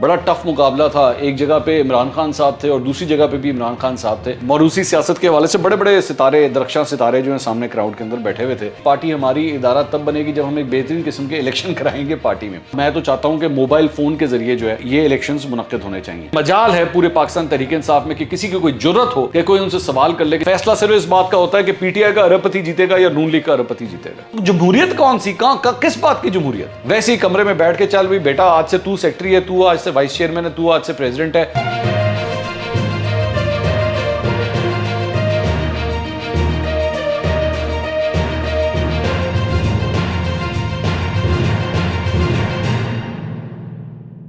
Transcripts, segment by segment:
बड़ा टफ मुकाबला था। एक जगह पे इमरान खान साहब थे और दूसरी जगह पे भी इमरान खान साहब थे। मौरूसी सियासत के हवाले से बड़े बड़े सितारे, दरख्शां सितारे जो हैं सामने क्राउड के अंदर बैठे हुए थे। पार्टी हमारी इदारा तब बनेगी जब हम एक बेहतरीन किस्म के इलेक्शन कराएंगे पार्टी में। मैं तो चाहता हूं कि मोबाइल फोन के जरिए जो है ये इलेक्शंस मुनक्किद होने चाहिए। मजाल है पूरे पाकिस्तान तहरीक इंसाफ में कि किसी की कोई जरूरत हो कि कोई उनसे सवाल कर ले। फैसला सिर्फ इस बात का होता है कि पीटीआई का अरबपति जीतेगा या नून लीग का अरबपति जीतेगा। जमहूरियत कौन सी, कहां, किस बात की जमहूरियत? वैसे ही कमरे में बैठ के चल भाई बेटा आज से तू सेक्रेटरी है, तू आज से वाइस चेयरमैन है, तू आज से प्रेसिडेंट है।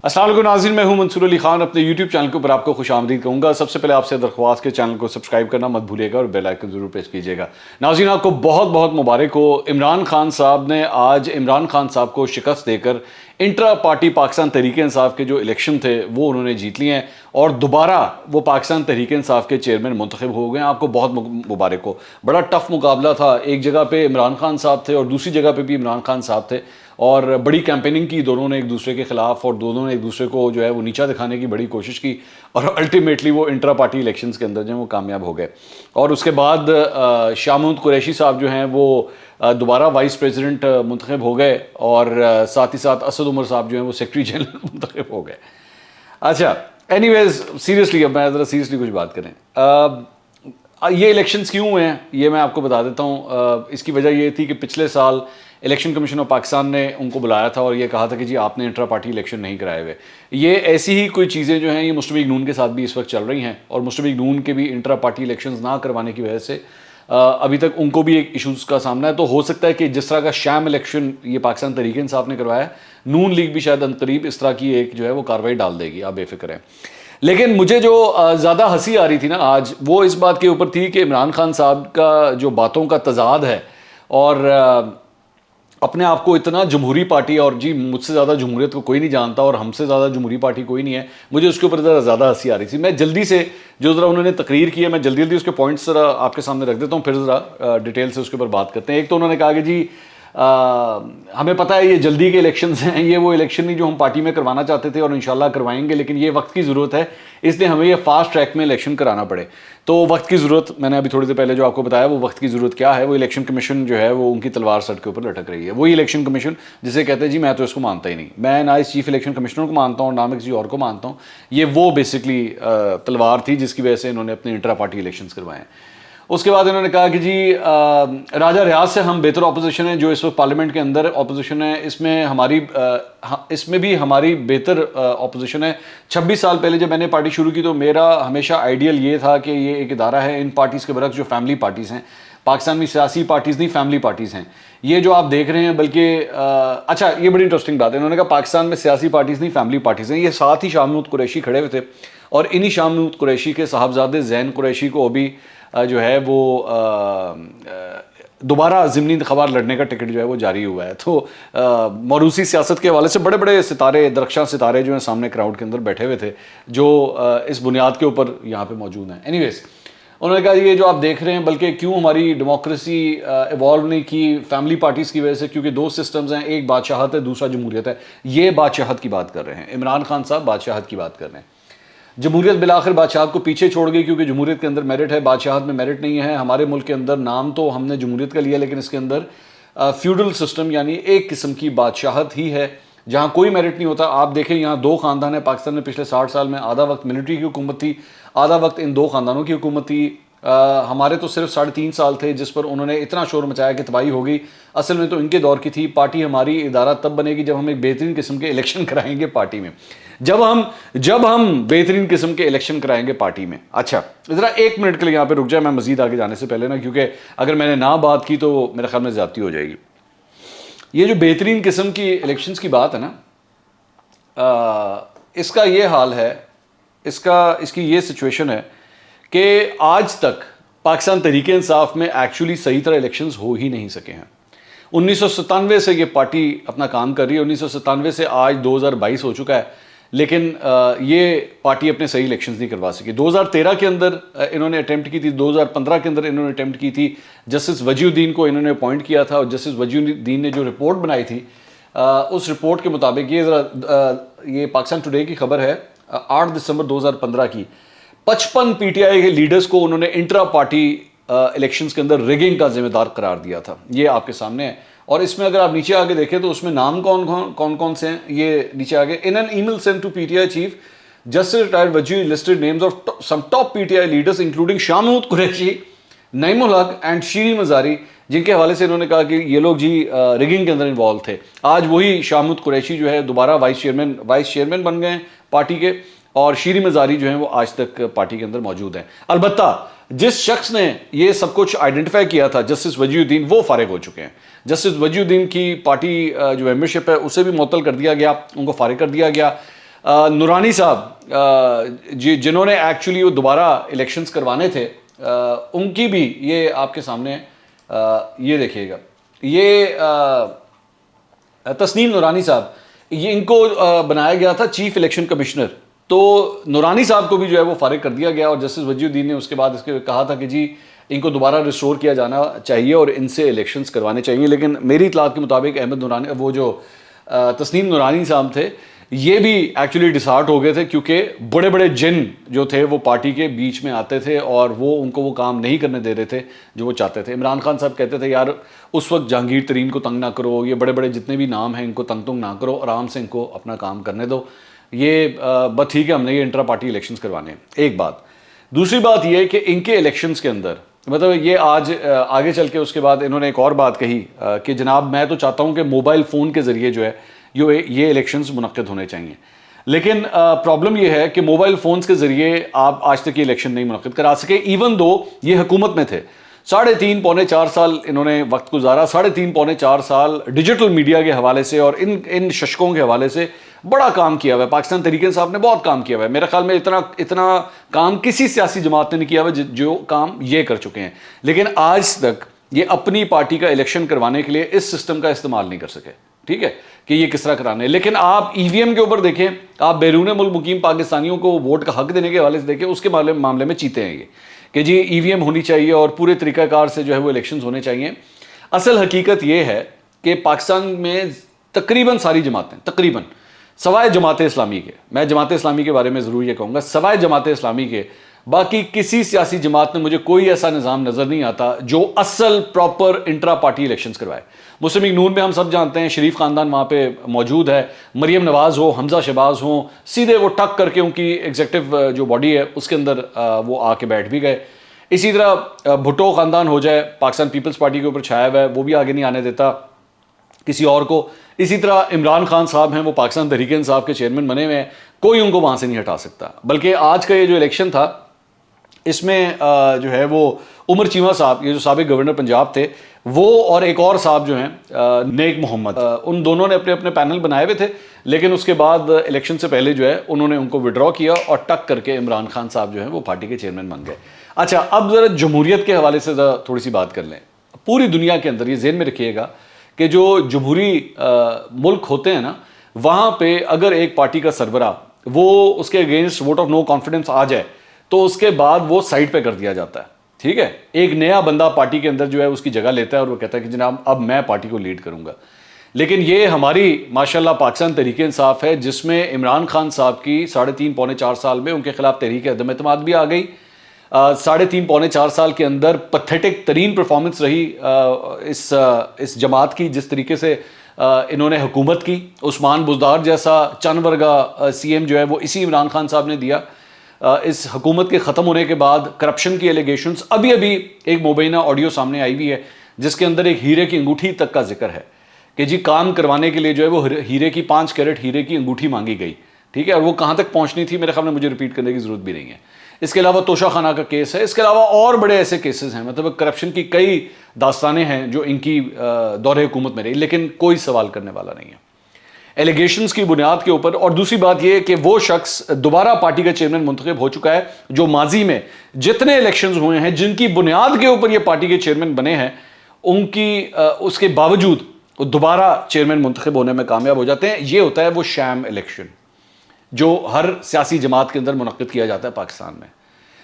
अस्सलाम वालेकुम नाज़रीन, मैं हूं मंसूर अली खान। अपने YouTube चैनल के ऊपर आपको खुशामदीद कहूँगा। सबसे पहले आपसे दरख्वास्त के चैनल को सब्सक्राइब करना मत भूलिएगा और बेल आइकन ज़रूर प्रेस कीजिएगा। नाज़रीन आपको बहुत बहुत मुबारक हो। इमरान खान साहब ने आज इमरान खान साहब को शिकस्त देकर इंट्रा पार्टी पाकिस्तान तहरीक इंसाफ के जो इलेक्शन थे वो उन्होंने जीत लिए हैं और दोबारा वो पाकिस्तान तहरीक इंसाफ के चेयरमैन मुंतखब हो गए हैं। आपको बहुत मुबारक हो। बड़ा टफ मुकाबला था। एक जगह पे इमरान खान साहब थे और दूसरी जगह पे भी इमरान खान साहब थे और बड़ी कैंपेनिंग की दोनों ने एक दूसरे के खिलाफ और दोनों ने एक दूसरे को जो है वो नीचा दिखाने की बड़ी कोशिश की और अल्टीमेटली वो इंट्रा पार्टी इलेक्शंस के अंदर जो है वो कामयाब हो गए। और उसके बाद शाह महमूद कुरैशी साहब जो हैं वो दोबारा वाइस प्रेसिडेंट मुंतखब हो गए और साथ ही साथ असद उमर साहब जो हैं वो सेक्रेटरी जनरल मुंतखब हो गए। अच्छा, एनीवेज सीरियसली अब मैं ज़रा सीरियसली कुछ बात करें। ये इलेक्शंस क्यों हुए हैं ये मैं आपको बता देता हूँ। इसकी वजह ये थी कि पिछले साल इलेक्शन कमीशन ऑफ पाकिस्तान ने उनको बुलाया था और ये कहा था कि जी आपने इंट्रा पार्टी इलेक्शन नहीं कराए हुए। ये ऐसी ही कोई चीज़ें जो हैं ये मुस्लिम लीग नून के साथ भी इस वक्त चल रही हैं और मुस्लिम लीग नून के भी इंट्रा पार्टी इलेक्शंस ना करवाने की वजह से अभी तक उनको भी एक इशूज़ का सामना है। तो हो सकता है कि जिस तरह का शैम इलेक्शन ये पाकिस्तान तहरीक इंसाफ ने करवाया, नून लीग भी शायद अनकरीब इस तरह की एक जो है वो कार्रवाई डाल देगी, आप बेफिक्र हैं। लेकिन मुझे जो ज़्यादा हंसी आ रही थी ना आज, वो इस बात के ऊपर थी कि इमरान खान साहब का जो बातों का तजाद है और अपने आप को इतना जमहूरी पार्टी, और जी मुझसे ज़्यादा जमहूरियत को कोई नहीं जानता और हमसे ज़्यादा जमहूरी पार्टी कोई नहीं है, मुझे उसके ऊपर ज़्यादा हंसी आ रही थी। मैं जल्दी से जो ज़रा उन्होंने तकरीर की है मैं जल्दी जल्दी उसके पॉइंट्स ज़रा आपके सामने रख देता हूँ, फिर ज़रा डिटेल से उसके ऊपर बात करते हैं। एक तो उन्होंने कहा कि जी हमें पता है ये जल्दी के इलेक्शंस हैं, ये वो इलेक्शन नहीं जो हम पार्टी में करवाना चाहते थे और इंशाल्लाह करवाएंगे, लेकिन ये वक्त की ज़रूरत है, इसलिए हमें ये फास्ट ट्रैक में इलेक्शन कराना पड़े। तो वक्त की ज़रूरत, मैंने अभी थोड़ी देर पहले जो आपको बताया वो वक्त की ज़रूरत क्या है, वो इलेक्शन कमीशन जो है वो उनकी तलवार सर के ऊपर लटक रही है। वही इलेक्शन कमीशन जिसे कहते हैं जी मैं तो इसको मानता ही नहीं, मैं ना इस चीफ इलेक्शन कमिश्नर को मानता हूँ ना मैं किसी और को मानता हूँ। ये वो बेसिकली तलवार थी जिसकी वजह से इन्होंने अपने इंट्रा पार्टी इलेक्शंस करवाए। उसके बाद इन्होंने कहा कि जी राजा रियाज से हम बेहतर ऑपोजिशन है, जो इस वक्त पार्लियामेंट के अंदर ऑपोजिशन है इसमें भी हमारी बेहतर ऑपोजिशन है। 26 साल पहले जब मैंने पार्टी शुरू की तो मेरा हमेशा आइडियल ये था कि ये एक इदारा है, इन पार्टीज़ के बरक्स जो फैमिली पार्टीज़ हैं पाकिस्तान में, सियासी पार्टीज़ नहीं फैमिली पार्टीज़ हैं ये जो आप देख रहे हैं। बल्कि अच्छा ये बड़ी इंटरेस्टिंग बात है, इन्होंने कहा पाकिस्तान में सियासी पार्टीज़ नहीं फैमिली पार्टीज़ हैं। ये साथ ही शाह महमूद कुरैशी खड़े हुए थे और इन्हीं शाह महमूद कुरैशी के साहबजादे ज़ैन कुरैशी को अभी जो है वो दोबारा ज़िमनी इंतख़ाबात लड़ने का टिकट जो है वो जारी हुआ है। तो मौरूसी सियासत के हवाले से बड़े बड़े सितारे, दरख्शां सितारे जो हैं सामने क्राउड के अंदर बैठे हुए थे, जो इस बुनियाद के ऊपर यहाँ पे मौजूद हैं। एनीवेज उन्होंने कहा ये जो आप देख रहे हैं, बल्कि क्यों हमारी डेमोक्रेसी इवॉल्व नहीं की फैमिली पार्टीज़ की वजह से, क्योंकि दो सिस्टम्स हैं, एक बादशाहत है दूसरा जमहूरियत है। ये बादशाहत की बात कर रहे हैं, इमरान खान साहब बादशाहत की बात कर रहे हैं। जमहूरियत बिलाखिर बादशाहत को पीछे छोड़ गई क्योंकि जमहूरियत के अंदर मेरिट है, बादशाहत में मेरिट नहीं है। हमारे मुल्क के अंदर नाम तो हमने जमहूरियत का लिया लेकिन इसके अंदर फ्यूडल सिस्टम यानी एक किस्म की बादशाहत ही है जहाँ कोई मेरिट नहीं होता। आप देखें यहाँ दो ख़ानदान है पाकिस्तान में, पिछले 60 साल में आधा वक्त मिलिट्री की हुकूमत थी, आधा वक्त इन दो ख़ानदानों की हुकूमत थी। हमारे तो सिर्फ 3.5 साल थे जिस पर उन्होंने इतना शोर मचाया कि तबाही हो गई। असल में तो इनके दौर की थी। पार्टी हमारी इदारा तब बनेगी जब हम एक बेहतरीन किस्म के इलेक्शन कराएंगे पार्टी में, जब हम बेहतरीन किस्म के इलेक्शन कराएंगे पार्टी में। अच्छा ज़रा 1 मिनट के लिए यहाँ पे रुक जाए मैं मज़ीद आगे जाने से पहले ना, क्योंकि अगर मैंने ना बात की तो मेरे ख्याल में ज़्यादती हो जाएगी। ये जो बेहतरीन किस्म की इलेक्शंस की बात है ना, इसका ये हाल है, इसकी ये सिचुएशन है कि आज तक पाकिस्तान तहरीक इंसाफ में एक्चुअली सही तरह इलेक्शंस हो ही नहीं सके हैं। 1997 से ये पार्टी अपना काम कर रही है, 1997 से आज 2022 हो चुका है, लेकिन ये पार्टी अपने सही इलेक्शंस नहीं करवा सकी। 2013 के अंदर इन्होंने अटेम्प्ट की थी, 2015 के अंदर इन्होंने अटेम्प्ट की थी, जस्टिस वजीउद्दीन को इन्होंने अपॉइंट किया था और जस्टिस वजीउद्दीन ने जो रिपोर्ट बनाई थी उस रिपोर्ट के मुताबिक ये पाकिस्तान टुडे की खबर है 8 दिसंबर 2015 की, 55 पीटीआई के लीडर्स को उन्होंने इंट्रा पार्टी इलेक्शंस के अंदर रिगिंग का जिम्मेदार करार दिया था। ये आपके सामने है। और इसमें अगर आप नीचे आगे देखें तो उसमें नाम कौन कौन से हैं, ये नीचे आगे, in an email sent to PTI chief justice retired Wajih listed names of some top PTI leaders including Shah Mahmood Qureshi, Naeemul Haque and शीरी मजारी, जिनके हवाले से इन्होंने कहा कि ये लोग जी रिगिंग के अंदर इन्वॉल्व थे। आज वही शाह महमूद कुरैशी जो है दोबारा वाइस चेयरमैन बन गए पार्टी के, और शीरी मजारी जो है वो आज तक पार्टी के अंदर मौजूद हैं। अलबत्ता जिस शख्स ने ये सब कुछ आइडेंटिफाई किया था, जस्टिस वजीउद्दीन, वो फारिग हो चुके हैं। जस्टिस वजीउद्दीन की पार्टी जो मेंबरशिप है उसे भी मुअत्तल कर दिया गया, उनको फारिग कर दिया गया। नूरानी साहब जिन्होंने एक्चुअली वो दोबारा इलेक्शंस करवाने थे, उनकी भी ये आपके सामने ये देखिएगा, ये तस्नीम नूरानी साहब, ये इनको बनाया गया था चीफ इलेक्शन कमिश्नर। तो नूरानी साहब को भी जो है वो फारिग कर दिया गया, और जस्टिस वजीउद्दीन ने उसके बाद इसके कहा था कि जी इनको दोबारा रिस्टोर किया जाना चाहिए और इनसे इलेक्शंस करवाने चाहिए। लेकिन मेरी इतलात के मुताबिक अहमद नूरानी, वो जो तस्नीम नूरानी साहब थे, ये भी एक्चुअली डिसहार्ट हो गए थे, क्योंकि बड़े बड़े जिन जो थे वो पार्टी के बीच में आते थे और वो उनको वो काम नहीं करने दे रहे थे जो वो चाहते थे। इमरान खान साहब कहते थे यार उस वक्त जहांगीर तरीन को तंग ना करो, ये बड़े बड़े जितने भी नाम हैं इनको तंग ना करो, आराम से इनको अपना काम करने दो, ये बस ठीक है, हमने ये इंट्रा पार्टी इलेक्शंस करवाने हैं। एक बात। दूसरी बात ये कि इनके इलेक्शंस के अंदर, मतलब ये आज आगे चल के उसके बाद इन्होंने एक और बात कही कि जनाब मैं तो चाहता हूँ कि मोबाइल फ़ोन के ज़रिए जो है ये इलेक्शंस मुनक्किद होने चाहिए। लेकिन प्रॉब्लम ये है कि मोबाइल फ़ोन्स के ज़रिए आप आज तक ये इलेक्शन नहीं मुनक्किद करा सके, इवन दो ये हुकूमत में थे। 3.5 पौने 4 साल इन्होंने वक्त गुजारा, 3.5 पौने 4 साल डिजिटल मीडिया के हवाले से और इन शशकों के हवाले से बड़ा काम किया हुआ है। पाकिस्तान तहरीक इंसाफ ने बहुत काम किया हुआ है। मेरे ख्याल में इतना काम किसी सियासी जमात ने नहीं किया हुआ जो काम ये कर चुके हैं। लेकिन आज तक ये अपनी पार्टी का इलेक्शन करवाने के लिए इस सिस्टम का इस्तेमाल नहीं कर सके, ठीक है, कि ये किस तरह कराने। लेकिन आप ईवीएम के ऊपर देखें, आप बैरून मुल्क मुकीम पाकिस्तानियों को वोट का हक देने के हवाले से देखें, उसके मामले में चीते हैं ये कि जी ईवीएम होनी चाहिए और पूरे तरीक़ाकार से जो है वो इलेक्शन होने चाहिए। असल हकीकत ये है कि पाकिस्तान में तकरीबन सारी जमातें, तकरीबन सवाए जमात इस्लामी के, मैं जमात इस्लामी के बारे में ज़रूर ये कहूँगा, सवाए जमात इस्लामी के बाकी किसी सियासी जमात में मुझे कोई ऐसा निज़ाम नज़र नहीं आता जो असल प्रॉपर इंट्रा पार्टी इलेक्शंस करवाए। मुस्लिम लीग नून में हम सब जानते हैं शरीफ ख़ानदान वहाँ पे मौजूद है, मरियम नवाज़ हो, हमजा शहबाज हो, सीधे वो टक करके उनकी एग्जेक्टिव जो बॉडी है उसके अंदर वो आके बैठ भी गए। इसी तरह भुट्टो ख़ानदान हो जाए, पाकिस्तान पीपल्स पार्टी के ऊपर छाया हुआ है, वो भी आगे नहीं आने देता किसी और को। इसी तरह इमरान खान साहब हैं, वो पाकिस्तान तहरीक इंसाफ के चेयरमैन बने हुए हैं, कोई उनको वहाँ से नहीं हटा सकता। बल्कि आज का ये जो इलेक्शन था इसमें जो है वो उमर चीमा साहब, ये जो साबिक गवर्नर पंजाब थे, वो और एक और साहब जो हैं नेक मोहम्मद, उन दोनों ने अपने अपने पैनल बनाए हुए थे। लेकिन उसके बाद इलेक्शन से पहले जो है उन्होंने उनको विड्रॉ किया और टक करके इमरान खान साहब जो है वो पार्टी के चेयरमैन बन गए। अच्छा, अब ज़रा जमहूरियत के हवाले से थोड़ी सी बात कर लें। पूरी दुनिया के अंदर ये ज़हन में रखिएगा कि जो जमहूरी मुल्क होते हैं ना, वहाँ पे अगर एक पार्टी का सरबरा वो उसके against vote of no confidence आ जाए तो उसके बाद वो साइड पे कर दिया जाता है, ठीक है। एक नया बंदा पार्टी के अंदर जो है उसकी जगह लेता है और वो कहता है कि जनाब अब मैं पार्टी को लीड करूंगा। लेकिन ये हमारी माशाल्लाह पाकिस्तान तहरीक इंसाफ है, जिसमें इमरान खान साहब की 3.5 पौने 4 साल में उनके खिलाफ तहरीक अदम एतमाद भी आ गई। 3.5 पौने 4 साल के अंदर पथेटिक तरीन परफॉर्मेंस रही इस जमात की, जिस तरीके से इन्होंने हुकूमत की। उस्मान बुज़दार जैसा चंद वर्गा सीएम जो है वो इसी इमरान खान साहब ने दिया। इस हुकूमत के ख़त्म होने के बाद करप्शन की एलिगेशंस, अभी एक मुबैना ऑडियो सामने आई हुई है जिसके अंदर एक हीरे की अंगूठी तक का जिक्र है कि जी काम करवाने के लिए जो है वो हीरे की 5 कैरेट हीरे की अंगूठी मांगी गई, ठीक है। और वो कहाँ तक पहुँचनी थी मेरे ख्याल में मुझे रिपीट करने की ज़रूरत भी नहीं है। इसके अलावा तोशा खाना का केस है, इसके अलावा और बड़े ऐसे केसेस हैं, मतलब करप्शन की कई दास्तानें हैं जो इनकी दौरे हुकूमत में रही, लेकिन कोई सवाल करने वाला नहीं है एलिगेशंस की बुनियाद के ऊपर। और दूसरी बात यह कि वो शख्स दोबारा पार्टी का चेयरमैन मुंतखब हो चुका है जो माजी में जितने इलेक्शंस हुए हैं जिनकी बुनियाद के ऊपर ये पार्टी के चेयरमैन बने हैं, उनकी उसके बावजूद वो दोबारा चेयरमैन मुंतखब होने में कामयाब हो जाते हैं। ये होता है वो शैम इलेक्शन जो हर सियासी जमात के अंदर मुनक्किद किया जाता है पाकिस्तान में।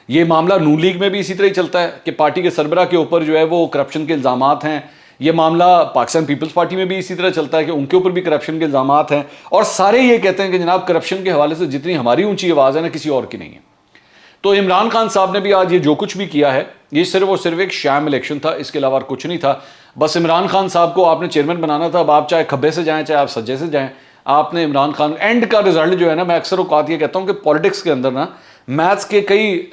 ये मामला नून लीग में भी इसी तरह ही चलता है कि पार्टी के सरबरा के ऊपर जो है वो करप्शन के इल्ज़ामात हैं ये मामला पाकिस्तान पीपल्स पार्टी में भी इसी तरह चलता है कि उनके ऊपर भी करप्शन के इल्जामात हैं, और सारे ये कहते हैं कि जनाब करप्शन के हवाले से जितनी हमारी ऊंची आवाज़ है ना, किसी और की नहीं है। तो इमरान खान साहब ने भी आज ये जो कुछ भी किया है, ये सिर्फ और सिर्फ एक शैम इलेक्शन था, इसके अलावा कुछ नहीं था। बस इमरान खान साहब को आपने चेयरमैन बनाना था। अब आप चाहे खब्बे से जाएं, चाहे आप सज्जे से जाएं, आपने इमरान खान एंड का रिजल्ट जो है ना, मैं अक्सर औकात ये कहता हूँ कि पॉलिटिक्स के अंदर ना मैथ्स के कई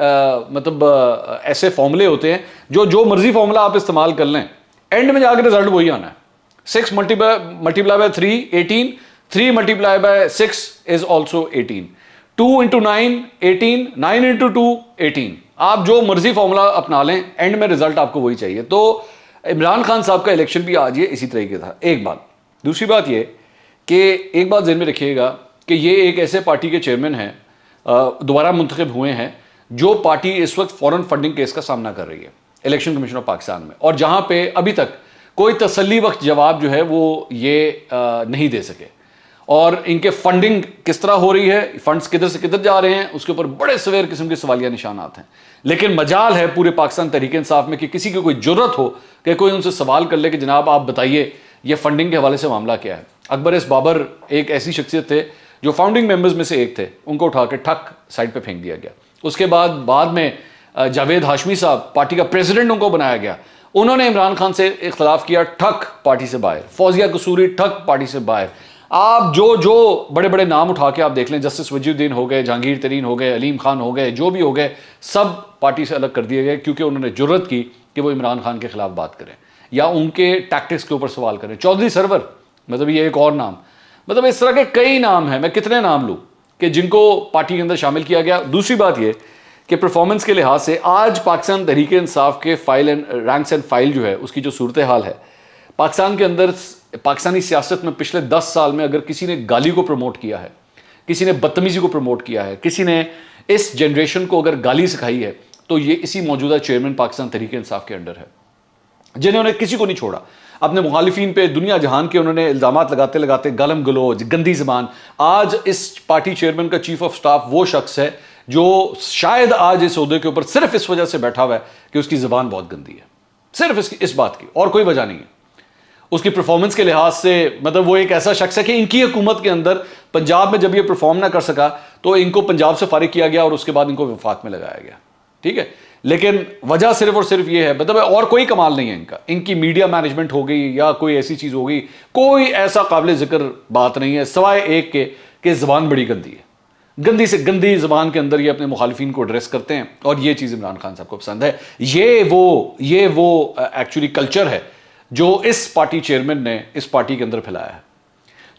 ऐसे फॉर्मूले होते हैं, जो मर्जी फॉर्मूला आप इस्तेमाल कर लें, एंड में जाकर रिजल्ट वही आना है। 6 multiply by 3 18, 3 multiply by 6 is also 18, 2 into 9 18, 9 into 2 18। आप जो मर्जी फॉर्मूला अपना लें, एंड में रिजल्ट आपको वही चाहिए। तो इमरान खान साहब का इलेक्शन भी आज ये इसी तरीके था। एक बात। दूसरी बात ये कि एक बात ज़हन में रखिएगा कि ये एक ऐसे पार्टी के चेयरमैन हैं, दोबारा मुंतखब हुए हैं, जो पार्टी इस वक्त फॉरेन फंडिंग केस का सामना कर रही है इलेक्शन कमीशन ऑफ पाकिस्तान में, और जहां पे अभी तक कोई तसल्ली वक्त जवाब जो है वो ये नहीं दे सके। और इनके फंडिंग किस तरह हो रही है, फंड्स किधर से किधर जा रहे हैं, उसके ऊपर बड़े सवेर किस्म के सवालिया निशानात हैं। लेकिन मजाल है पूरे पाकिस्तान तहरीक इंसाफ में कि किसी की कोई जरूरत हो कि कोई उनसे सवाल कर ले कि जनाब आप बताइए ये फंडिंग के हवाले से मामला क्या है। अकबर एस बाबर एक ऐसी शख्सियत थे जो फाउंडिंग मेंबर्स में से एक थे, उनको उठा के ठक साइड पे फेंक दिया गया। उसके बाद में जावेद हाशमी साहब, पार्टी का प्रेसिडेंट उनको बनाया गया, उन्होंने इमरान खान से इख्तलाफ किया, ठक पार्टी से बाहर। फौजिया कसूरी, ठक पार्टी से बाहर। आप जो बड़े बड़े नाम उठा के आप देख लें, जस्टिस वजीउद्दीन हो गए, जहांगीर तरीन हो गए, अलीम खान हो गए, जो भी हो गए, सब पार्टी से अलग कर दिए गए क्योंकि उन्होंने जुर्रत की कि वो इमरान खान के खिलाफ बात करें या उनके टैक्टिक्स के ऊपर सवाल करें। चौधरी सरवर, मतलब ये एक और नाम, मतलब इस तरह के कई नाम हैं, मैं कितने नाम लूँ कि जिनको पार्टी के अंदर शामिल किया गया। दूसरी बात ये कि परफॉर्मेंस के लिहाज से आज पाकिस्तान तहरीक इंसाफ के file and ranks and file जो है उसकी जो सूरत हाल है पाकिस्तान के अंदर, पाकिस्तानी सियासत में पिछले 10 साल में अगर किसी ने गाली को प्रमोट किया है, किसी ने बदतमीजी को प्रमोट किया है, किसी ने इस जनरेशन को अगर गाली सिखाई है, तो ये इसी मौजूदा चेयरमैन पाकिस्तान तहरीक इंसाफ के अंडर है, जिन्होंने किसी को नहीं छोड़ा। अपने मुखालिफिन पे दुनिया जहान के उन्होंने इल्जामात लगाते लगाते गालम गलोज, गंदी जबान। आज इस पार्टी चेयरमैन का चीफ ऑफ स्टाफ वो शख्स है जो शायद आज इस ओहदे के ऊपर सिर्फ इस वजह से बैठा हुआ है कि उसकी जबान बहुत गंदी है, सिर्फ इस बात की, और कोई वजह नहीं है। उसकी परफॉर्मेंस के लिहाज से मतलब वो एक ऐसा शख्स है कि इनकी हुकूमत के अंदर पंजाब में जब ये परफॉर्म ना कर सका तो इनको पंजाब से फारिग किया गया और उसके बाद इनको वफाक में लगाया गया। ठीक है, लेकिन वजह सिर्फ और सिर्फ ये है, मतलब और कोई कमाल नहीं है इनका। इनकी मीडिया मैनेजमेंट हो गई या कोई ऐसी चीज़ हो गई, कोई ऐसा काबिल जिक्र बात नहीं है सिवाय एक के कि ज़बान बड़ी गंदी है। गंदी से गंदी ज़बान के अंदर ये अपने मुखालिफिन को एड्रेस करते हैं, और ये चीज़ इमरान खान साहब को पसंद है। ये वो एक्चुअली कल्चर है जो इस पार्टी चेयरमैन ने इस पार्टी के अंदर फैलाया है।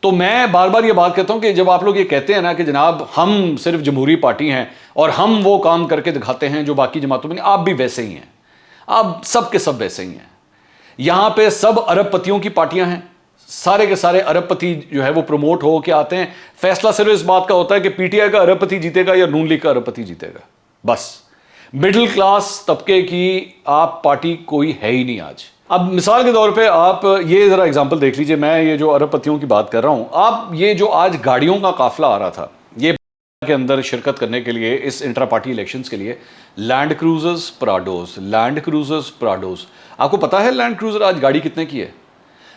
तो मैं बार बार ये बात कहता हूं कि जब आप लोग ये कहते हैं ना कि जनाब हम सिर्फ जमहूरी पार्टी हैं और हम वो काम करके दिखाते हैं जो बाकी जमातों में नहीं, आप भी वैसे ही हैं, आप सब के सब वैसे ही हैं। यहां पे सब अरबपतियों की पार्टियां हैं, सारे के सारे अरबपति जो है वो प्रमोट हो के आते हैं। फैसला सिर्फ इस बात का होता है कि पीटीआई का अरबपति जीतेगा या नून लीग का अरबपति जीतेगा, बस। मिडिल क्लास तबके की आप पार्टी कोई है ही नहीं आज। अब मिसाल के तौर पे आप ये ज़रा एग्जांपल देख लीजिए, मैं ये जो अरबपतियों की बात कर रहा हूँ, आप ये जो आज गाड़ियों का काफिला आ रहा था ये के अंदर शिरकत करने के लिए इस इंट्रा पार्टी इलेक्शंस के लिए, लैंड क्रूजर्स प्राडोस। आपको पता है लैंड क्रूजर आज गाड़ी कितने की है?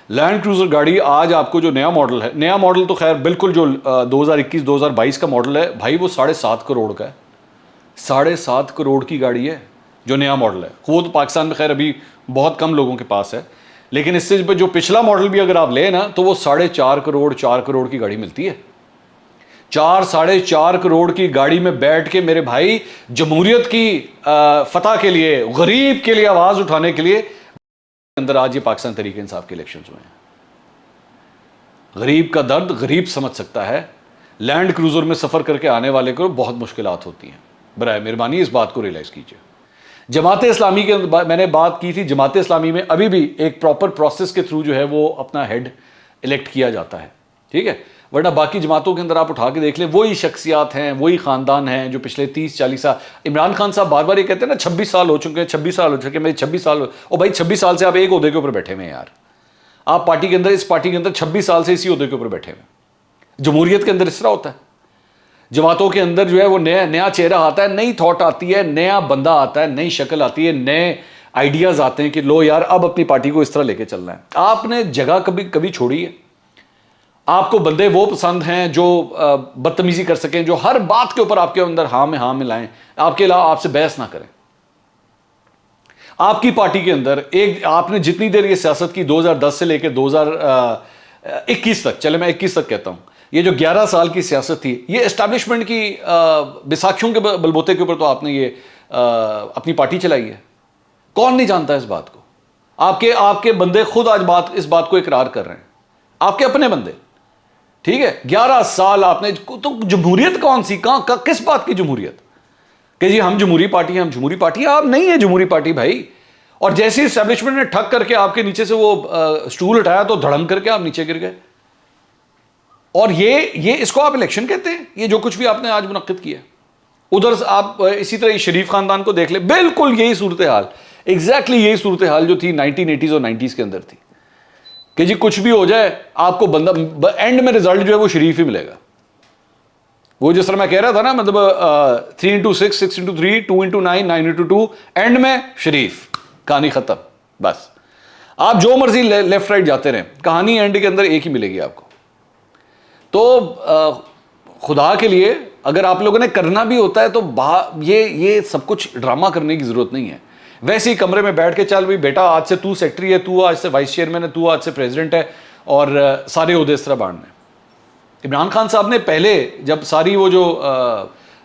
लैंड क्रूजर गाड़ी आज आपको जो नया मॉडल है, नया मॉडल तो खैर बिल्कुल जो 2021-2022 का मॉडल है भाई, वो 7.5 करोड़ का है। 7.5 करोड़ की गाड़ी है जो नया मॉडल है। वो तो पाकिस्तान में खैर अभी बहुत कम लोगों के पास है, लेकिन इससे जो पिछला मॉडल भी अगर आप ले ना तो वो 4.5 करोड़ 4 करोड़ की गाड़ी मिलती है। 4-4.5 करोड़ की गाड़ी में बैठ के मेरे भाई जमहूरियत की फतह के लिए, गरीब के लिए आवाज उठाने के लिए अंदर आज ये पाकिस्तान तहरीक इंसाफ के इलेक्शंस हुए हैं। गरीब का दर्द गरीब समझ सकता है। लैंड क्रूजर में सफर करके आने वाले को बहुत मुश्किलात होती हैं। बराए मेहरबानी इस बात को रियलाइज कीजिए। जमात इस्लामी के मैंने बात की थी, जमात इस्लामी में अभी भी एक प्रॉपर प्रोसेस के थ्रू जो है वो अपना हेड इलेक्ट किया जाता है, ठीक है। वरना बाकी जमातों के अंदर आप उठा के देख लें, वही शख्सियात हैं, वही ख़ानदान हैं जो पिछले 30-40 साल। इमरान खान साहब बार बार ये कहते हैं ना 26 साल हो चुके हैं, 26 साल हो चुके हैं, मेरे 26 साल ओ भाई 26 साल से आप एक ओहदे के ऊपर बैठे हुए हैं यार। आप पार्टी के अंदर, इस पार्टी के अंदर 26 साल से इसी ओहदे के ऊपर बैठे हुए। जमहूरियत के अंदर इस तरह होता है, जमातों के अंदर जो है वो नया चेहरा आता है, नई थॉट आती है, नया बंदा आता है, नई शक्ल आती है, नए आइडियाज़ आते हैं कि लो यार अब अपनी पार्टी को इस तरह लेके चलना है। आपने जगह कभी कभी छोड़ी है? आपको बंदे वो पसंद हैं जो बदतमीजी कर सकें, जो हर बात के ऊपर आपके अंदर हाँ में लाएं, आपके अलावा आपसे बहस ना करें। आपकी पार्टी के अंदर एक आपने जितनी देर ये सियासत की 2010 से लेकर 2021 तक, चले मैं 21 तक कहता हूं, ये जो 11 साल की सियासत थी, ये एस्टैब्लिशमेंट की बैसाखियों के बलबूते के ऊपर तो आपने ये अपनी पार्टी चलाई है। कौन नहीं जानता इस बात को? आपके बंदे खुद आज इस बात को इकरार कर रहे हैं, आपके अपने बंदे। ठीक है, 11 साल आपने तो जमहूरियत कौन सी, कहां किस बात की जमहूरियत कि जी हम जमहूरी पार्टी हैं, हम जमहूरी पार्टी। आप नहीं है जमहूरी पार्टी भाई। और जैसे एस्टैब्लिशमेंट ने ठग करके आपके नीचे से वो स्टूल हटाया तो धड़म करके आप नीचे गिर गए। और ये इसको आप इलेक्शन कहते हैं? ये जो कुछ भी आपने आज मुनक्किद किया। उधर आप इसी तरह शरीफ खानदान को देख ले, बिल्कुल यही सूरत हाल, एग्जैक्टली यही सूरत हाल जो थी 1980s और 90s के अंदर थी कि जी कुछ भी हो जाए आपको बंदा एंड में रिजल्ट जो है वो शरीफ ही मिलेगा। वो जिस तरह मैं कह रहा था ना, मतलब 3 into 6, 6 into 3, 2 into 9, 9 into 2, and में शरीफ, कहानी खत्म। बस आप जो मर्जी लेफ्ट राइट जाते रहें, कहानी एंड के अंदर एक ही मिलेगी आपको। तो खुदा के लिए अगर आप लोगों ने करना भी होता है तो ये सब कुछ ड्रामा करने की जरूरत नहीं है। वैसे ही कमरे में बैठ के चल भाई बेटा आज से तू सेक्रेटरी है, तू आज से वाइस चेयरमैन है, तू आज से प्रेसिडेंट है, और सारे ओहदे इस तरह बांटने। इमरान खान साहब ने पहले जब सारी वो जो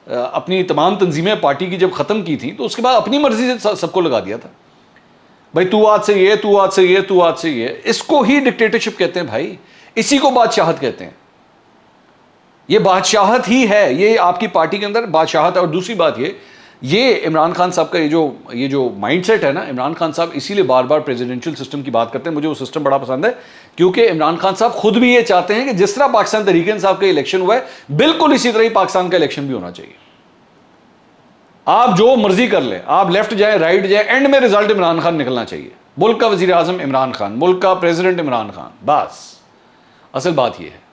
अपनी तमाम तंजीमें पार्टी की जब ख़त्म की थी तो उसके बाद अपनी मर्जी से सबको लगा दिया था, भाई तू आज से ये, तू आज से ये, तू आज से ये। इसको ही डिक्टेटरशिप कहते हैं भाई, इसी को बादशाहत कहते हैं। ये बादशाहत ही है, ये आपकी पार्टी के अंदर बादशाहत है। और दूसरी बात ये इमरान खान साहब का ये जो माइंडसेट है ना, इमरान खान साहब इसीलिए बार बार प्रेसिडेंशियल सिस्टम की बात करते हैं। मुझे वो सिस्टम बड़ा पसंद है क्योंकि इमरान खान साहब खुद भी ये चाहते हैं कि जिस तरह पाकिस्तान तहरीक इंसाफ का इलेक्शन हुआ है बिल्कुल इसी तरह ही पाकिस्तान का इलेक्शन भी होना चाहिए। आप जो मर्जी कर ले, आप लेफ्ट जाए राइट जाए, एंड में रिजल्ट इमरान खान निकलना चाहिए। मुल्क का वजीर आजम इमरान खान, मुल्क का प्रेसिडेंट इमरान खान, बस असल बात यह है।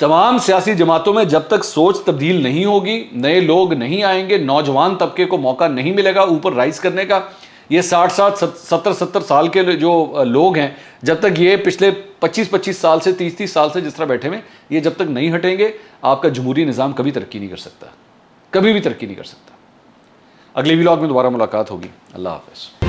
तमाम सियासी जमातों में जब तक सोच तब्दील नहीं होगी, नए लोग नहीं आएंगे, नौजवान तबके को मौका नहीं मिलेगा ऊपर राइज करने का, ये 60-70 साल के जो लोग हैं, जब तक ये पिछले 25 साल से 30 साल से जिस तरह बैठे हुए, ये जब तक नहीं हटेंगे, आपका जमहूरी निज़ाम कभी तरक्की नहीं कर सकता, कभी भी तरक्की नहीं कर सकता। अगले व्लॉग में दोबारा मुलाकात होगी। अल्लाह हाफ़िज़।